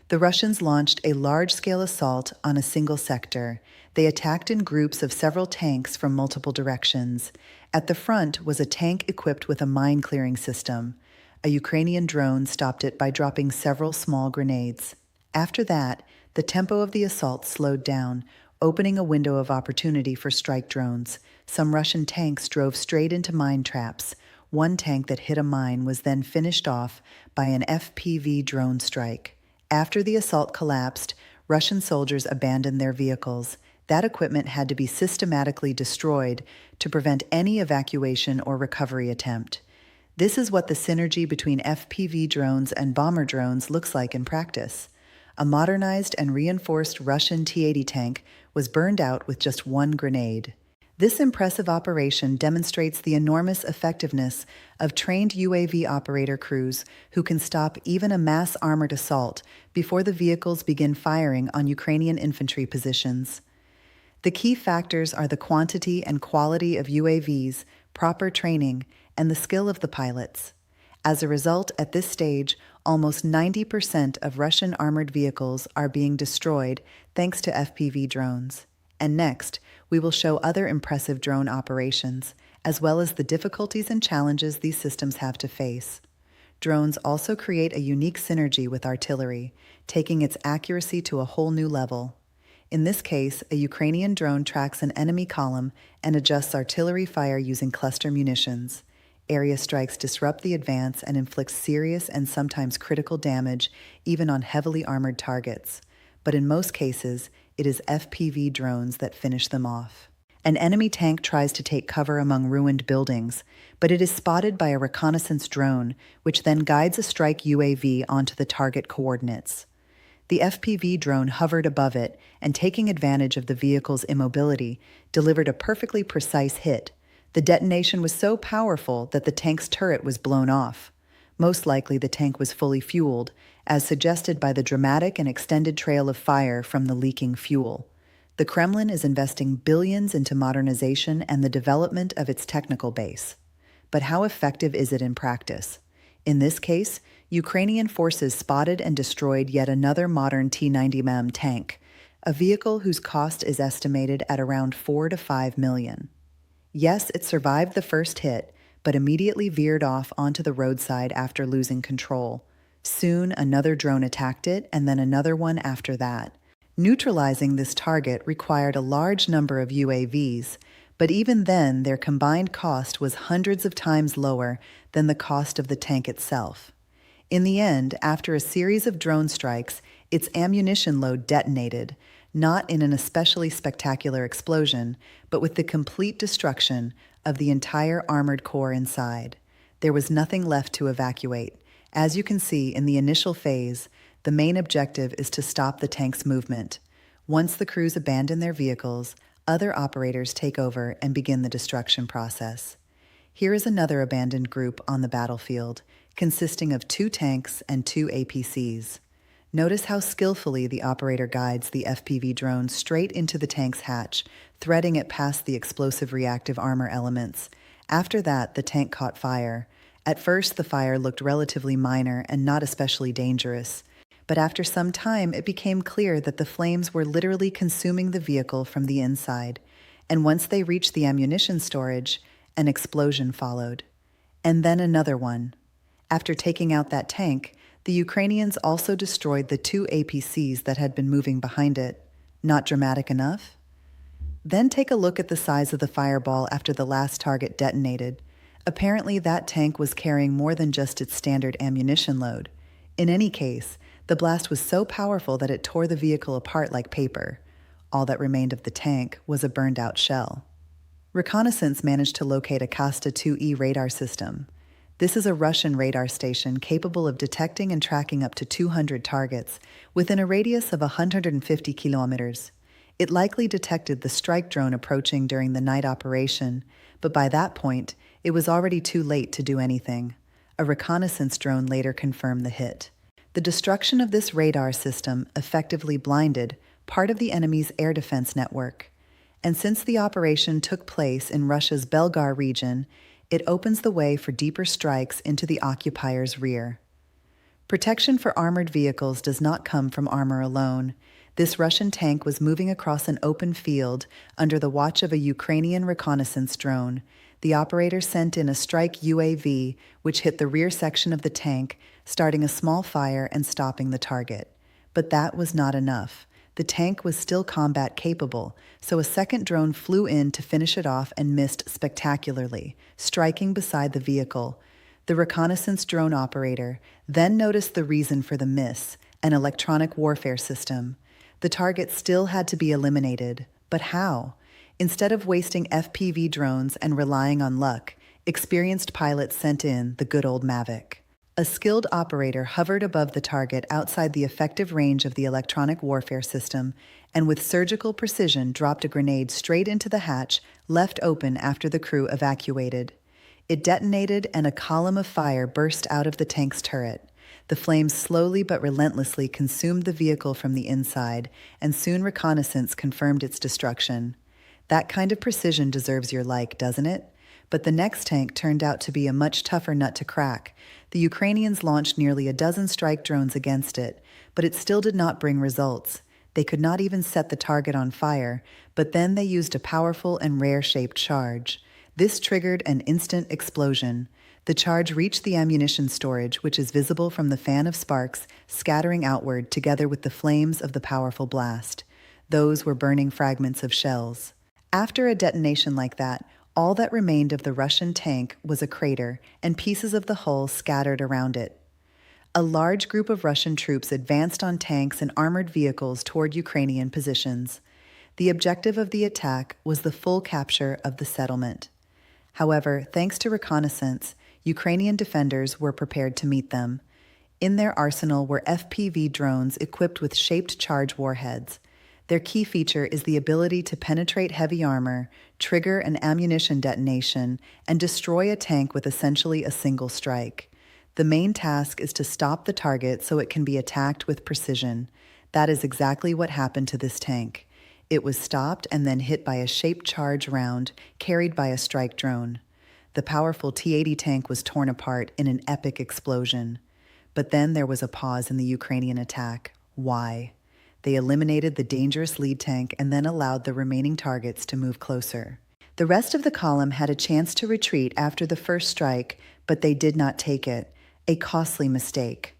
The Russians launched a large-scale assault on a single sector. They attacked in groups of several tanks from multiple directions. At the front was a tank equipped with a mine-clearing system. A Ukrainian drone stopped it by dropping several small grenades. After that, the tempo of the assault slowed down, opening a window of opportunity for strike drones. Some Russian tanks drove straight into mine traps. One tank that hit a mine was then finished off by an FPV drone strike. After the assault collapsed, Russian soldiers abandoned their vehicles. That equipment had to be systematically destroyed to prevent any evacuation or recovery attempt. This is what the synergy between FPV drones and bomber drones looks like in practice. A modernized and reinforced Russian T-80 tank was burned out with just one grenade. This impressive operation demonstrates the enormous effectiveness of trained UAV operator crews who can stop even a mass-armored assault before the vehicles begin firing on Ukrainian infantry positions. The key factors are the quantity and quality of UAVs, proper training, and the skill of the pilots. As a result, at this stage, almost 90% of Russian armored vehicles are being destroyed thanks to FPV drones. And next, we will show other impressive drone operations, as well as the difficulties and challenges these systems have to face. Drones also create a unique synergy with artillery, taking its accuracy to a whole new level. In this case, a Ukrainian drone tracks an enemy column and adjusts artillery fire using cluster munitions. Area strikes disrupt the advance and inflict serious and sometimes critical damage even on heavily armored targets. But in most cases, it is FPV drones that finish them off. An enemy tank tries to take cover among ruined buildings, but it is spotted by a reconnaissance drone, which then guides a strike UAV onto the target coordinates. The FPV drone hovered above it and, taking advantage of the vehicle's immobility, delivered a perfectly precise hit. The detonation was so powerful that the tank's turret was blown off. Most likely the tank was fully fueled, as suggested by the dramatic and extended trail of fire from the leaking fuel. The Kremlin is investing billions into modernization and the development of its technical base. But how effective is it in practice? In this case, Ukrainian forces spotted and destroyed yet another modern T-90M tank, a vehicle whose cost is estimated at around $4 to $5 million. Yes, it survived the first hit, but immediately veered off onto the roadside after losing control. Soon, another drone attacked it, and then another one after that. Neutralizing this target required a large number of UAVs, but even then their combined cost was hundreds of times lower than the cost of the tank itself. In the end, after a series of drone strikes, its ammunition load detonated, not in an especially spectacular explosion, but with the complete destruction of the entire armored core inside. There was nothing left to evacuate. As you can see, in the initial phase, the main objective is to stop the tank's movement. Once the crews abandon their vehicles, other operators take over and begin the destruction process. Here is another abandoned group on the battlefield, consisting of 2 tanks and 2 APCs. Notice how skillfully the operator guides the FPV drone straight into the tank's hatch, threading it past the explosive reactive armor elements. After that, the tank caught fire. At first, the fire looked relatively minor and not especially dangerous, but after some time, it became clear that the flames were literally consuming the vehicle from the inside, and once they reached the ammunition storage, an explosion followed. And then another one. After taking out that tank, the Ukrainians also destroyed the 2 APCs that had been moving behind it. Not dramatic enough? Then take a look at the size of the fireball after the last target detonated. Apparently that tank was carrying more than just its standard ammunition load. In any case, the blast was so powerful that it tore the vehicle apart like paper. All that remained of the tank was a burned-out shell. Reconnaissance managed to locate a Kasta 2E radar system. This is a Russian radar station capable of detecting and tracking up to 200 targets within a radius of 150 kilometers. It likely detected the strike drone approaching during the night operation, but by that point, it was already too late to do anything. A reconnaissance drone later confirmed the hit. The destruction of this radar system effectively blinded part of the enemy's air defense network. And since the operation took place in Russia's Belgar region, it opens the way for deeper strikes into the occupier's rear. Protection for armored vehicles does not come from armor alone. This Russian tank was moving across an open field under the watch of a Ukrainian reconnaissance drone. The operator sent in a strike UAV, which hit the rear section of the tank, starting a small fire and stopping the target. But that was not enough. The tank was still combat capable, so a second drone flew in to finish it off and missed spectacularly, striking beside the vehicle. The reconnaissance drone operator then noticed the reason for the miss, an electronic warfare system. The target still had to be eliminated, but how? Instead of wasting FPV drones and relying on luck, experienced pilots sent in the good old Mavic. A skilled operator hovered above the target outside the effective range of the electronic warfare system and with surgical precision dropped a grenade straight into the hatch left open after the crew evacuated. It detonated and a column of fire burst out of the tank's turret. The flames slowly but relentlessly consumed the vehicle from the inside, and soon reconnaissance confirmed its destruction. That kind of precision deserves your like, doesn't it? But the next tank turned out to be a much tougher nut to crack. The Ukrainians launched nearly a dozen strike drones against it, but it still did not bring results. They could not even set the target on fire, but then they used a powerful and rare-shaped charge. This triggered an instant explosion. The charge reached the ammunition storage, which is visible from the fan of sparks scattering outward together with the flames of the powerful blast. Those were burning fragments of shells. After a detonation like that, all that remained of the Russian tank was a crater and pieces of the hull scattered around it. A large group of Russian troops advanced on tanks and armored vehicles toward Ukrainian positions. The objective of the attack was the full capture of the settlement. However, thanks to reconnaissance, Ukrainian defenders were prepared to meet them. In their arsenal were FPV drones equipped with shaped charge warheads. Their key feature is the ability to penetrate heavy armor, trigger an ammunition detonation, and destroy a tank with essentially a single strike. The main task is to stop the target so it can be attacked with precision. That is exactly what happened to this tank. It was stopped and then hit by a shaped charge round carried by a strike drone. The powerful T-80 tank was torn apart in an epic explosion. But then there was a pause in the Ukrainian attack. Why? They eliminated the dangerous lead tank and then allowed the remaining targets to move closer. The rest of the column had a chance to retreat after the first strike, but they did not take it, a costly mistake.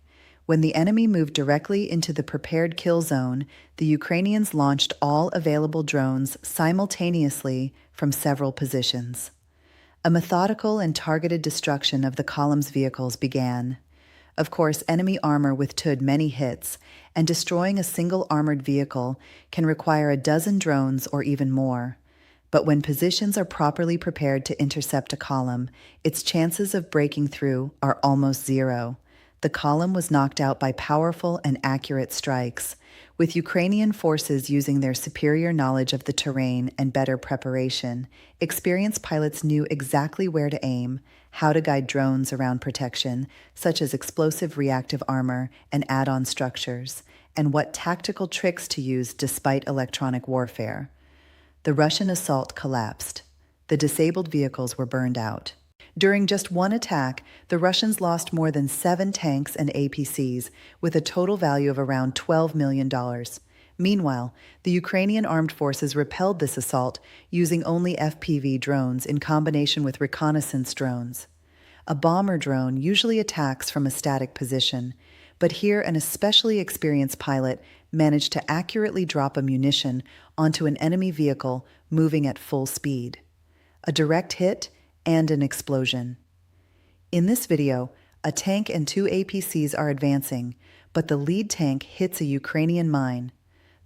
When the enemy moved directly into the prepared kill zone, the Ukrainians launched all available drones simultaneously from several positions. A methodical and targeted destruction of the column's vehicles began. Of course, enemy armor withstood many hits, and destroying a single armored vehicle can require a dozen drones or even more. But when positions are properly prepared to intercept a column, its chances of breaking through are almost zero. The column was knocked out by powerful and accurate strikes. With Ukrainian forces using their superior knowledge of the terrain and better preparation, experienced pilots knew exactly where to aim, how to guide drones around protection, such as explosive reactive armor and add-on structures, and what tactical tricks to use despite electronic warfare. The Russian assault collapsed. The disabled vehicles were burned out. During just one attack, the Russians lost more than 7 tanks and APCs, with a total value of around $12 million. Meanwhile, the Ukrainian armed forces repelled this assault using only FPV drones in combination with reconnaissance drones. A bomber drone usually attacks from a static position, but here an especially experienced pilot managed to accurately drop a munition onto an enemy vehicle moving at full speed. A direct hit and an explosion. In this video, a tank and 2 APCs are advancing, but the lead tank hits a Ukrainian mine.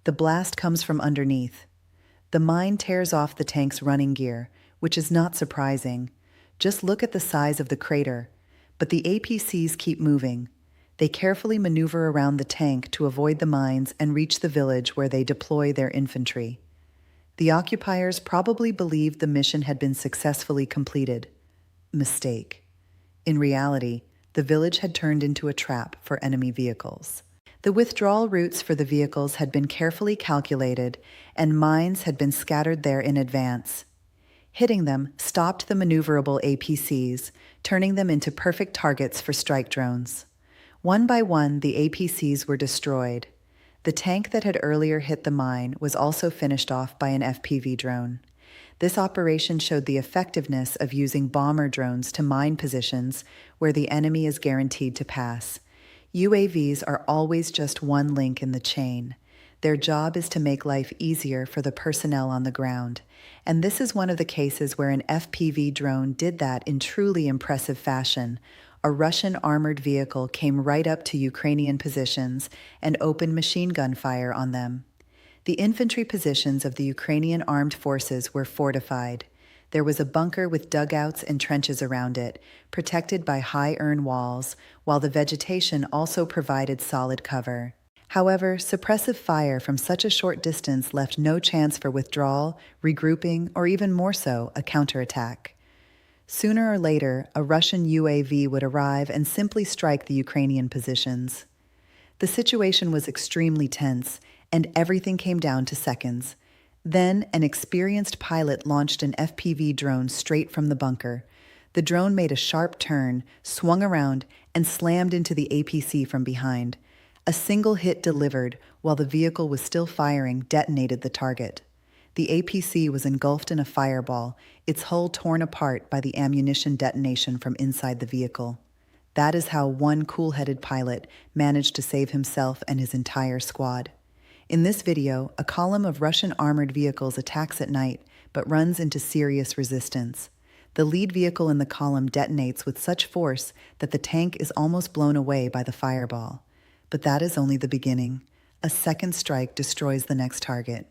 The blast comes from underneath. The mine tears off the tank's running gear, which is not surprising. Just look at the size of the crater. But the APCs keep moving. They carefully maneuver around the tank to avoid the mines and reach the village where they deploy their infantry. The occupiers probably believed the mission had been successfully completed. Mistake. In reality, the village had turned into a trap for enemy vehicles. The withdrawal routes for the vehicles had been carefully calculated, and mines had been scattered there in advance. Hitting them stopped the maneuverable APCs, turning them into perfect targets for strike drones. One by one, the APCs were destroyed. The tank that had earlier hit the mine was also finished off by an FPV drone. This operation showed the effectiveness of using bomber drones to mine positions where the enemy is guaranteed to pass. UAVs are always just one link in the chain. Their job is to make life easier for the personnel on the ground. And this is one of the cases where an FPV drone did that in truly impressive fashion. A Russian armored vehicle came right up to Ukrainian positions and opened machine gun fire on them. The infantry positions of the Ukrainian armed forces were fortified. There was a bunker with dugouts and trenches around it, protected by high earth walls, while the vegetation also provided solid cover. However, suppressive fire from such a short distance left no chance for withdrawal, regrouping, or even more so, a counterattack. Sooner or later, a Russian UAV would arrive and simply strike the Ukrainian positions. The situation was extremely tense, and everything came down to seconds. Then, an experienced pilot launched an FPV drone straight from the bunker. The drone made a sharp turn, swung around, and slammed into the APC from behind. A single hit delivered, while the vehicle was still firing, detonated the target. The APC was engulfed in a fireball, its hull torn apart by the ammunition detonation from inside the vehicle. That is how one cool-headed pilot managed to save himself and his entire squad. In this video, a column of Russian armored vehicles attacks at night, but runs into serious resistance. The lead vehicle in the column detonates with such force that the tank is almost blown away by the fireball. But that is only the beginning. A second strike destroys the next target.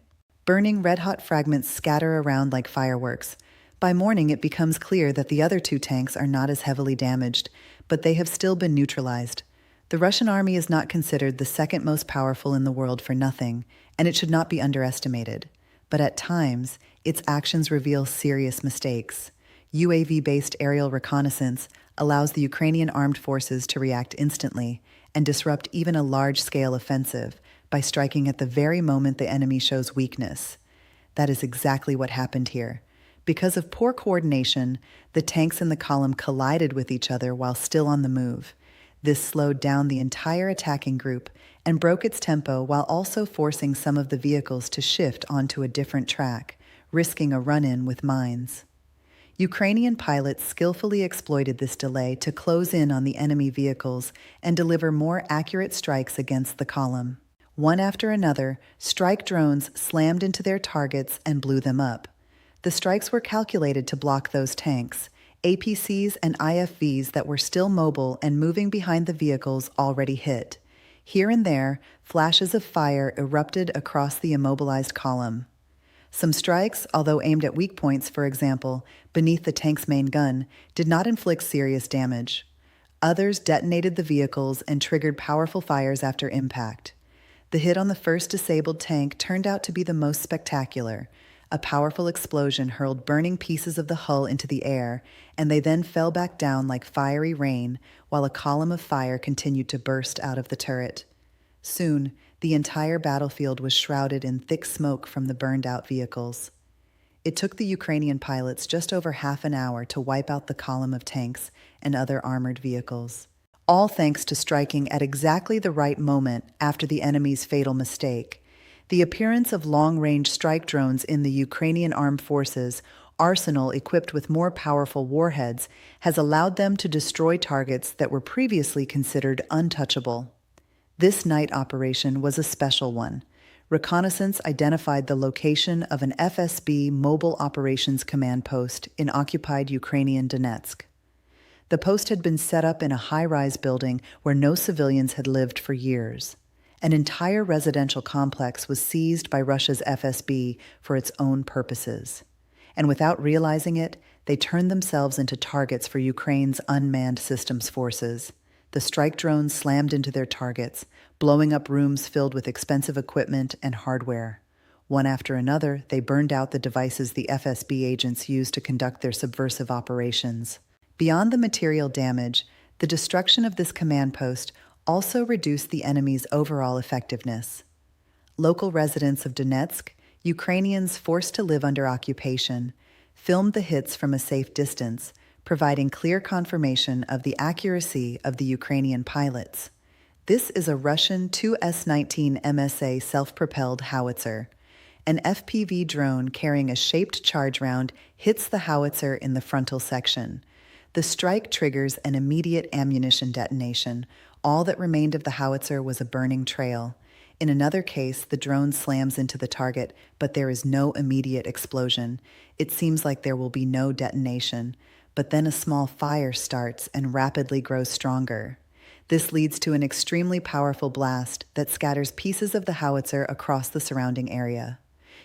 Burning red-hot fragments scatter around like fireworks. By morning, it becomes clear that the other two tanks are not as heavily damaged, but they have still been neutralized. The Russian army is not considered the second most powerful in the world for nothing, and it should not be underestimated. But at times, its actions reveal serious mistakes. UAV-based aerial reconnaissance allows the Ukrainian armed forces to react instantly and disrupt even a large-scale offensive by striking at the very moment the enemy shows weakness. That is exactly what happened here. Because of poor coordination, the tanks in the column collided with each other while still on the move. This slowed down the entire attacking group and broke its tempo while also forcing some of the vehicles to shift onto a different track, risking a run-in with mines. Ukrainian pilots skillfully exploited this delay to close in on the enemy vehicles and deliver more accurate strikes against the column. One after another, strike drones slammed into their targets and blew them up. The strikes were calculated to block those tanks, APCs and IFVs that were still mobile and moving behind the vehicles already hit. Here and there, flashes of fire erupted across the immobilized column. Some strikes, although aimed at weak points, for example, beneath the tank's main gun, did not inflict serious damage. Others detonated the vehicles and triggered powerful fires after impact. The hit on the first disabled tank turned out to be the most spectacular. A powerful explosion hurled burning pieces of the hull into the air, and they then fell back down like fiery rain while a column of fire continued to burst out of the turret. Soon, the entire battlefield was shrouded in thick smoke from the burned-out vehicles. It took the Ukrainian pilots just over half an hour to wipe out the column of tanks and other armored vehicles, all thanks to striking at exactly the right moment after the enemy's fatal mistake. The appearance of long-range strike drones in the Ukrainian armed forces' arsenal equipped with more powerful warheads has allowed them to destroy targets that were previously considered untouchable. This night operation was a special one. Reconnaissance identified the location of an FSB Mobile Operations Command post in occupied Ukrainian Donetsk. The post had been set up in a high-rise building where no civilians had lived for years. An entire residential complex was seized by Russia's FSB for its own purposes. And without realizing it, they turned themselves into targets for Ukraine's unmanned systems forces. The strike drones slammed into their targets, blowing up rooms filled with expensive equipment and hardware. One after another, they burned out the devices the FSB agents used to conduct their subversive operations. Beyond the material damage, the destruction of this command post also reduced the enemy's overall effectiveness. Local residents of Donetsk, Ukrainians forced to live under occupation, filmed the hits from a safe distance, providing clear confirmation of the accuracy of the Ukrainian pilots. This is a Russian Tu-S-19 MSA self-propelled howitzer. An FPV drone carrying a shaped charge round hits the howitzer in the frontal section. The strike triggers an immediate ammunition detonation. All that remained of the howitzer was a burning trail. In another case, the drone slams into the target, but there is no immediate explosion. It seems like there will be no detonation, but then a small fire starts and rapidly grows stronger. This leads to an extremely powerful blast that scatters pieces of the howitzer across the surrounding area.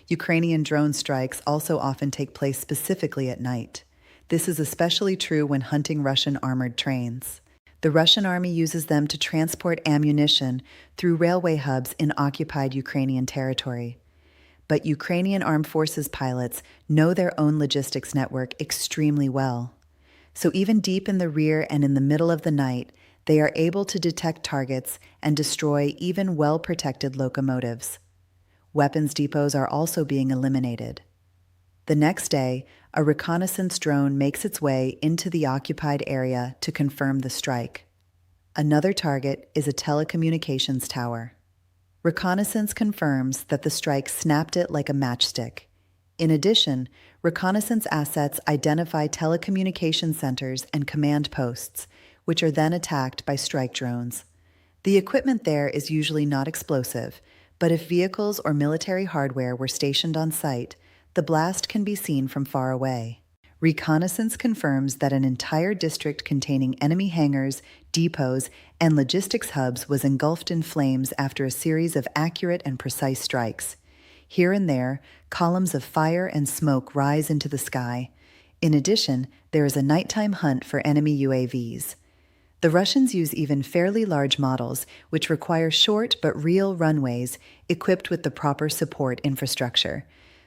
Ukrainian drone strikes also often take place specifically at night. This is especially true when hunting Russian armored trains. The Russian army uses them to transport ammunition through railway hubs in occupied Ukrainian territory. But Ukrainian armed forces pilots know their own logistics network extremely well. So even deep in the rear and in the middle of the night, they are able to detect targets and destroy even well-protected locomotives. Weapons depots are also being eliminated. The next day, a reconnaissance drone makes its way into the occupied area to confirm the strike. Another target is a telecommunications tower. Reconnaissance confirms that the strike snapped it like a matchstick. In addition, reconnaissance assets identify telecommunication centers and command posts, which are then attacked by strike drones. The equipment there is usually not explosive, but if vehicles or military hardware were stationed on site, the blast can be seen from far away. Reconnaissance confirms that an entire district containing enemy hangars, depots, and logistics hubs was engulfed in flames after a series of accurate and precise strikes. Here and there, columns of fire and smoke rise into the sky. In addition, there is a nighttime hunt for enemy UAVs. The Russians use even fairly large models, which require short but real runways equipped with the proper support infrastructure.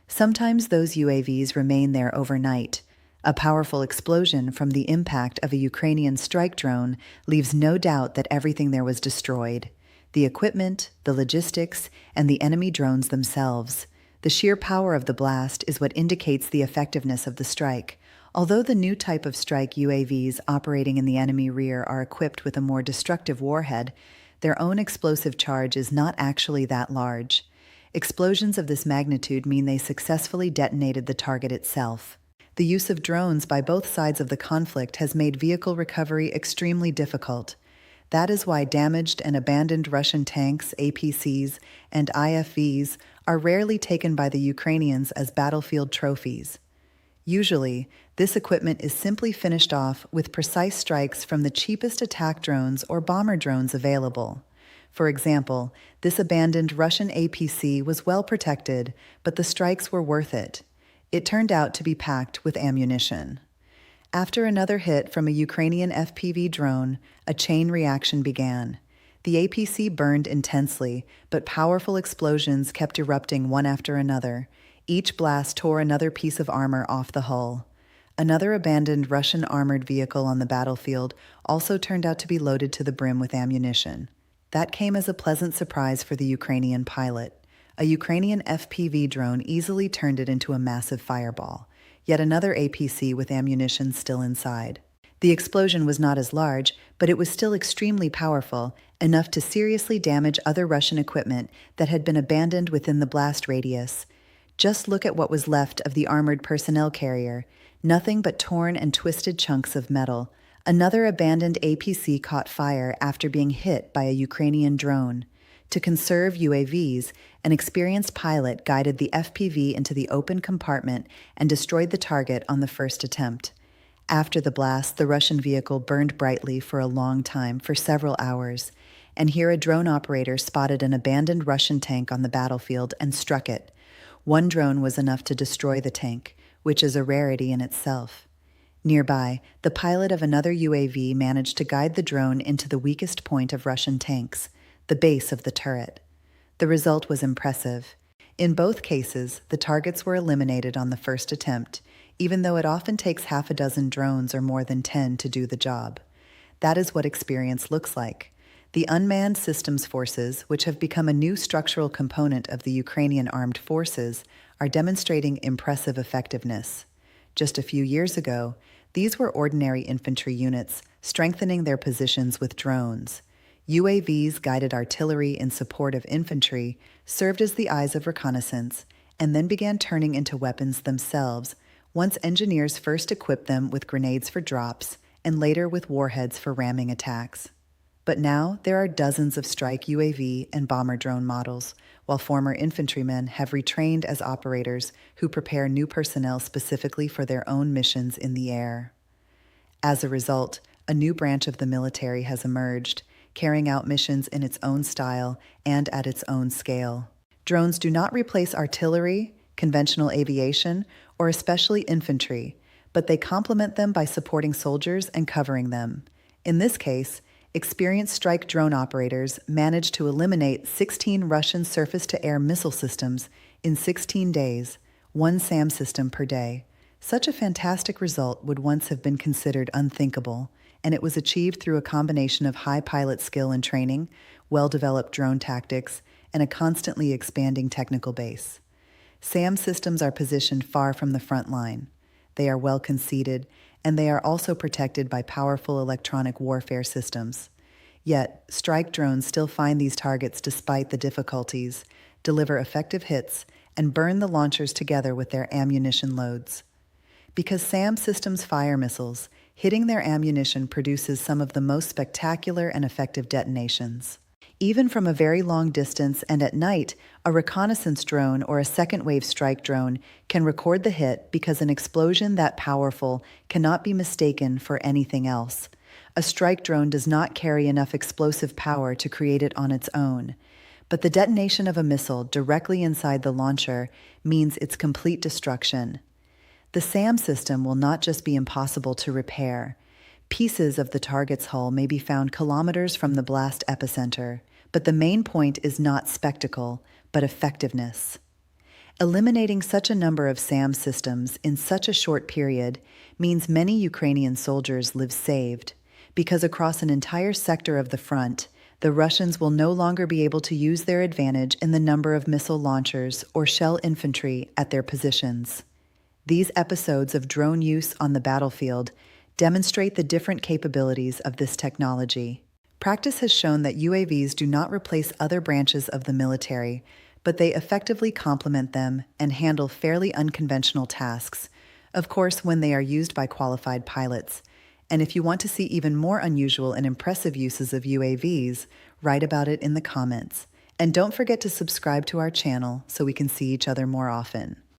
Sometimes those UAVs remain there overnight. A powerful explosion from the impact of a Ukrainian strike drone leaves no doubt that everything there was destroyed. The equipment, the logistics, and the enemy drones themselves. The sheer power of the blast is what indicates the effectiveness of the strike. Although the new type of strike UAVs operating in the enemy rear are equipped with a more destructive warhead, their own explosive charge is not actually that large. Explosions of this magnitude mean they successfully detonated the target itself. The use of drones by both sides of the conflict has made vehicle recovery extremely difficult. That is why damaged and abandoned Russian tanks, APCs, and IFVs are rarely taken by the Ukrainians as battlefield trophies. Usually, this equipment is simply finished off with precise strikes from the cheapest attack drones or bomber drones available. For example, this abandoned Russian APC was well protected, but the strikes were worth it. It turned out to be packed with ammunition. After another hit from a Ukrainian FPV drone, a chain reaction began. The APC burned intensely, but powerful explosions kept erupting one after another. Each blast tore another piece of armor off the hull. Another abandoned Russian armored vehicle on the battlefield also turned out to be loaded to the brim with ammunition. That came as a pleasant surprise for the Ukrainian pilot. A Ukrainian FPV drone easily turned it into a massive fireball. Yet another APC with ammunition still inside. The explosion was not as large, but it was still extremely powerful, enough to seriously damage other Russian equipment that had been abandoned within the blast radius. Just look at what was left of the armored personnel carrier. Nothing but torn and twisted chunks of metal. Another abandoned APC caught fire after being hit by a Ukrainian drone. To conserve UAVs, an experienced pilot guided the FPV into the open compartment and destroyed the target on the first attempt. After the blast, the Russian vehicle burned brightly for a long time, for several hours, and here a drone operator spotted an abandoned Russian tank on the battlefield and struck it. One drone was enough to destroy the tank, which is a rarity in itself. Nearby, the pilot of another UAV managed to guide the drone into the weakest point of Russian tanks, the base of the turret. The result was impressive. In both cases, the targets were eliminated on the first attempt, even though it often takes half a dozen drones or more than 10 to do the job. That is what experience looks like. The unmanned systems forces, which have become a new structural component of the Ukrainian armed forces, are demonstrating impressive effectiveness. Just a few years ago, these were ordinary infantry units, strengthening their positions with drones. UAVs guided artillery in support of infantry, served as the eyes of reconnaissance, and then began turning into weapons themselves once engineers first equipped them with grenades for drops and later with warheads for ramming attacks. But now there are dozens of strike UAV and bomber drone models, while former infantrymen have retrained as operators who prepare new personnel specifically for their own missions in the air. As a result, a new branch of the military has emerged, carrying out missions in its own style and at its own scale. Drones do not replace artillery, conventional aviation, or especially infantry, but they complement them by supporting soldiers and covering them. In this case, experienced strike drone operators managed to eliminate 16 Russian surface-to-air missile systems in 16 days, one SAM system per day. Such a fantastic result would once have been considered unthinkable, and it was achieved through a combination of high pilot skill and training, well-developed drone tactics, and a constantly expanding technical base. SAM systems are positioned far from the front line. They are well conceded, and they are also protected by powerful electronic warfare systems. Yet, strike drones still find these targets despite the difficulties, deliver effective hits, and burn the launchers together with their ammunition loads. Because SAM systems fire missiles, hitting their ammunition produces some of the most spectacular and effective detonations. Even from a very long distance and at night, a reconnaissance drone or a second-wave strike drone can record the hit because an explosion that powerful cannot be mistaken for anything else. A strike drone does not carry enough explosive power to create it on its own, but the detonation of a missile directly inside the launcher means its complete destruction. The SAM system will not just be impossible to repair. Pieces of the target's hull may be found kilometers from the blast epicenter, but the main point is not spectacle, but effectiveness. Eliminating such a number of SAM systems in such a short period means many Ukrainian soldiers live saved, because across an entire sector of the front, the Russians will no longer be able to use their advantage in the number of missile launchers or shell infantry at their positions. These episodes of drone use on the battlefield demonstrate the different capabilities of this technology. Practice has shown that UAVs do not replace other branches of the military, but they effectively complement them and handle fairly unconventional tasks, of course when they are used by qualified pilots. And if you want to see even more unusual and impressive uses of UAVs, write about it in the comments. And don't forget to subscribe to our channel so we can see each other more often.